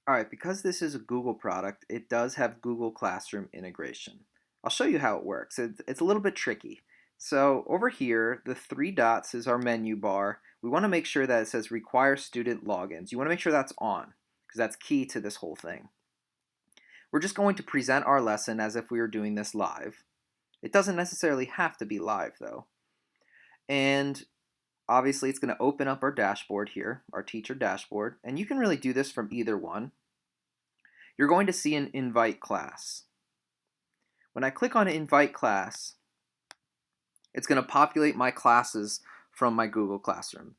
All right, because this is a Google product, it does have Google Classroom integration. I'll show you how it works. It's a little bit tricky. So over here, the three dots is our menu bar. We want to make sure that it says require student logins. You want to make sure that's on because that's key to this whole thing. We're just going to present our lesson as if we were doing this live. It doesn't necessarily have to be live though. And obviously it's going to open up our dashboard here, our teacher dashboard, and you can really do this from either one. You're going to see an invite class. When I click on invite class, it's going to populate my classes from my Google Classroom.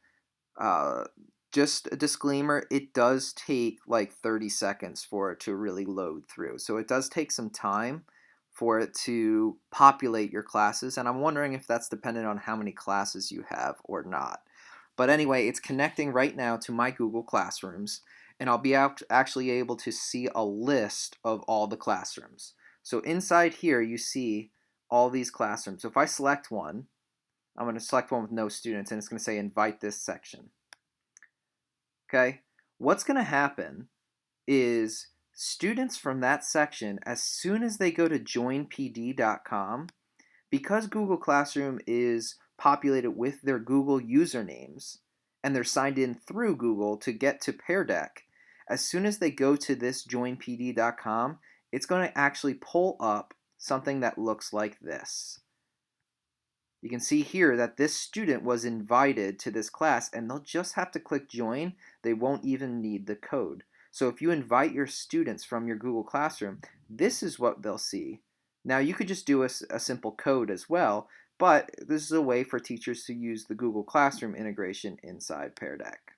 Uh, just a disclaimer, it does take like 30 seconds for it to really load through. So it does take some time for it to populate your classes, and I'm wondering if that's dependent on how many classes you have or not. But anyway, it's connecting right now to my Google Classrooms, and I'll be actually able to see a list of all the classrooms. So inside here, you see all these classrooms. So if I select one, I'm going to select one with no students, and it's going to say invite this section. Okay, what's going to happen is students from that section, as soon as they go to joinpd.com, because Google Classroom is populated with their Google usernames and they're signed in through Google to get to Pear Deck, as soon as they go to this joinpd.com, it's going to actually pull up something that looks like this. You can see here that this student was invited to this class and they'll just have to click join. They won't even need the code. So if you invite your students from your Google Classroom, this is what they'll see. Now you could just do a simple code as well, but this is a way for teachers to use the Google Classroom integration inside Pear Deck.